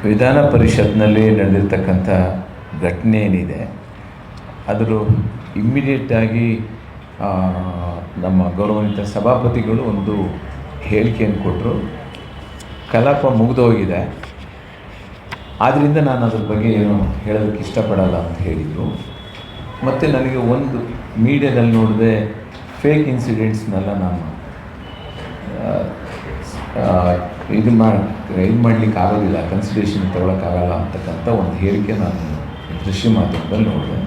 ವಿಧಾನ ಪರಿಷತ್ನಲ್ಲಿ ನಡೆದಿರ್ತಕ್ಕಂಥ ಘಟನೆ ಏನಿದೆ ಅದರ ಇಮ್ಮಿಡಿಯೇಟಾಗಿ ನಮ್ಮ ಗೌರವಾನ್ವಿತ ಸಭಾಪತಿಗಳು ಒಂದು ಹೇಳಿಕೆಯನ್ನು ಕೊಟ್ಟರು. ಕಲಾಪ ಮುಗಿದೋಗಿದೆ, ಆದ್ದರಿಂದ ನಾನು ಅದ್ರ ಬಗ್ಗೆ ಏನು ಹೇಳೋದಕ್ಕೆ ಇಷ್ಟಪಡಲ್ಲ ಅಂತ ಹೇಳಿದರು. ಮತ್ತು ನನಗೆ ಒಂದು ಮೀಡಿಯಾದಲ್ಲಿ ನೋಡಿದೆ ಫೇಕ್ ಇನ್ಸಿಡೆಂಟ್ಸ್ನೆಲ್ಲ ನಾನು ಇದು ಮಾಡಲಿಕ್ಕೆ ಆಗೋದಿಲ್ಲ, ಕನ್ಸಿಡರೇಷನ್ ತೊಗೊಳಕ್ಕಾಗಲ್ಲ ಅಂತಕ್ಕಂಥ ಒಂದು ಹೇಳಿಕೆ ನಾನು ದೃಶ್ಯ ಮಾಧ್ಯಮದಲ್ಲಿ ನೋಡಿದೆ.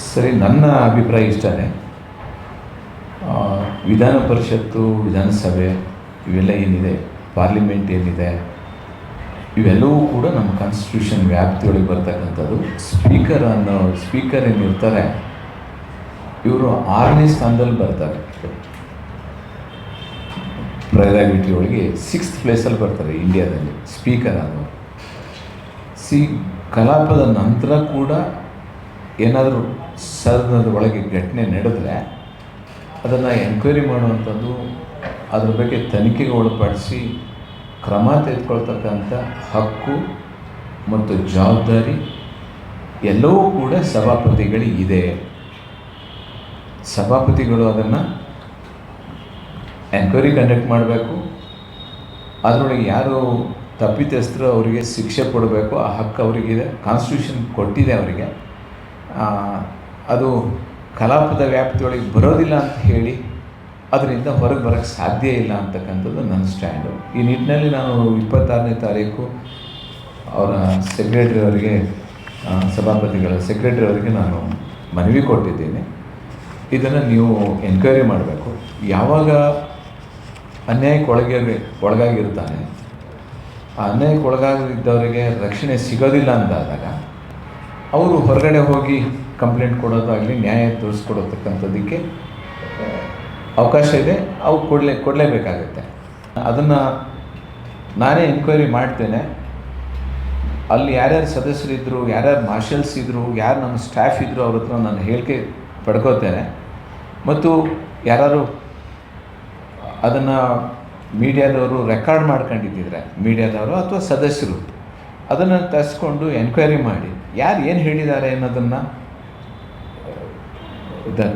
ಸರಿ, ನನ್ನ ಅಭಿಪ್ರಾಯ ಇಷ್ಟನೇ. ವಿಧಾನ ಪರಿಷತ್ತು, ವಿಧಾನಸಭೆ ಇವೆಲ್ಲ ಏನಿದೆ, ಪಾರ್ಲಿಮೆಂಟ್ ಏನಿದೆ, ಇವೆಲ್ಲವೂ ಕೂಡ ನಮ್ಮ ಕಾನ್ಸ್ಟಿಟ್ಯೂಷನ್ ವ್ಯಾಪ್ತಿಯೊಳಗೆ ಬರ್ತಕ್ಕಂಥದ್ದು. ಸ್ಪೀಕರ್ ಏನಿರ್ತಾರೆ ಇವರು 6ನೇ ಸ್ಥಾನದಲ್ಲಿ ಬರ್ತಾರೆ. ಪ್ರಯಾರಿಟಿ ಒಳಗೆ 6th ಪ್ಲೇಸಲ್ಲಿ ಬರ್ತಾರೆ ಇಂಡಿಯಾದಲ್ಲಿ ಸ್ಪೀಕರ್ ಆದವರು. ಕಲಾಪದ ನಂತರ ಕೂಡ ಏನಾದರೂ ಸದನದ ಒಳಗೆ ಘಟನೆ ನಡೆದರೆ ಅದನ್ನು ಎನ್ಕ್ವೈರಿ ಮಾಡುವಂಥದ್ದು, ಅದ್ರ ಬಗ್ಗೆ ತನಿಖೆಗೆ ಒಳಪಡಿಸಿ ಕ್ರಮ ತೆಗೆದುಕೊಳ್ತಕ್ಕಂಥ ಹಕ್ಕು ಮತ್ತು ಜವಾಬ್ದಾರಿ ಎಲ್ಲವೂ ಕೂಡ ಸಭಾಪತಿಗಳಿಗಿದೆ. ಸಭಾಪತಿಗಳು ಅದನ್ನು ಎನ್ಕ್ವೈರಿ ಕಂಡಕ್ಟ್ ಮಾಡಬೇಕು, ಅದರೊಳಗೆ ಯಾರು ತಪ್ಪಿತಸ್ಥರು ಅವರಿಗೆ ಶಿಕ್ಷೆ ಕೊಡಬೇಕು, ಆ ಹಕ್ಕು ಅವರಿಗಿದೆ, ಕಾನ್ಸ್ಟಿಟ್ಯೂಷನ್ ಕೊಟ್ಟಿದೆ ಅವರಿಗೆ. ಅದು ಕಲಾಪದ ವ್ಯಾಪ್ತಿಯೊಳಗೆ ಬರೋದಿಲ್ಲ ಅಂತ ಹೇಳಿ ಅದರಿಂದ ಹೊರಗೆ ಬರೋಕ್ಕೆ ಸಾಧ್ಯ ಇಲ್ಲ ಅಂತಕ್ಕಂಥದ್ದು ನನ್ನ ಸ್ಟ್ಯಾಂಡು. ಈ ನಿಟ್ಟಿನಲ್ಲಿ ನಾನು 26ನೇ ತಾರೀಕು ಅವರ ಸೆಕ್ರೆಟರಿ ಅವರಿಗೆ, ಸಭಾಪತಿಗಳ ಸೆಕ್ರೆಟರಿ ಅವರಿಗೆ ನಾನು ಮನವಿ ಕೊಟ್ಟಿದ್ದೀನಿ. ಇದನ್ನು ನೀವು ಎನ್ಕ್ವೈರಿ ಮಾಡಬೇಕು. ಯಾವಾಗ ಅನ್ಯಾಯಕ್ಕೆ ಒಳಗಾಗಿರ್ತಾನೆ, ಆ ಅನ್ಯಾಯಕ್ಕೆ ಒಳಗಾಗಿದ್ದವರಿಗೆ ರಕ್ಷಣೆ ಸಿಗೋದಿಲ್ಲ ಅಂತಾದಾಗ ಅವರು ಹೊರಗಡೆ ಹೋಗಿ ಕಂಪ್ಲೇಂಟ್ ಕೊಡೋದಾಗಲಿ, ನ್ಯಾಯ ತೋರಿಸ್ಕೊಡತಕ್ಕಂಥದ್ದಕ್ಕೆ ಅವಕಾಶ ಇದೆ. ಅವು ಕೊಡಲೇಬೇಕಾಗುತ್ತೆ. ಅದನ್ನು ನಾನೇ ಎನ್ಕ್ವೈರಿ ಮಾಡ್ತೇನೆ. ಅಲ್ಲಿ ಯಾರ್ಯಾರು ಸದಸ್ಯರಿದ್ದರು, ಯಾರ್ಯಾರು ಮಾರ್ಷಲ್ಸ್ ಇದ್ದರು, ಯಾರು ನಮ್ಮ ಸ್ಟಾಫ್ ಇದ್ದರು, ಅವ್ರ ಹತ್ರ ನಾನು ಹೇಳಿಕೆ ಪಡ್ಕೋತೇನೆ. ಮತ್ತು ಯಾರು ಅದನ್ನು ಮೀಡಿಯಾದವರು ರೆಕಾರ್ಡ್ ಮಾಡ್ಕೊಂಡಿದ್ದಿದ್ರೆ, ಮೀಡಿಯಾದವರು ಅಥವಾ ಸದಸ್ಯರು ಅದನ್ನು ತರಿಸ್ಕೊಂಡು ಎನ್ಕ್ವೈರಿ ಮಾಡಿ ಯಾರು ಏನು ಹೇಳಿದ್ದಾರೆ ಅನ್ನೋದನ್ನು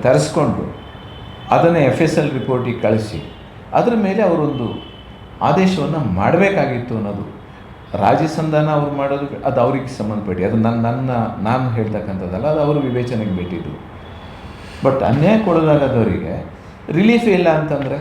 ತರಿಸ್ಕೊಂಡು ಅದನ್ನು FSL ರಿಪೋರ್ಟಿಗೆ ಕಳಿಸಿ ಅದರ ಮೇಲೆ ಅವರೊಂದು ಆದೇಶವನ್ನು ಮಾಡಬೇಕಾಗಿತ್ತು ಅನ್ನೋದು. ರಾಜ್ಯ ಸಂಧಾನ ಅವ್ರು ಮಾಡೋದು ಅದು ಅವ್ರಿಗೆ ಸಂಬಂಧಪಟ್ಟು, ಅದು ನಾನು ಹೇಳ್ತಕ್ಕಂಥದ್ದಲ್ಲ, ಅದು ಅವರು ವಿವೇಚನೆಗೆ ಬಿಟ್ಟಿದ್ದು. ಬಟ್ ಅನ್ಯಾಯಕ್ಕೊಳಗಾದವರಿಗೆ ರಿಲೀಫೇ ಇಲ್ಲ ಅಂತಂದರೆ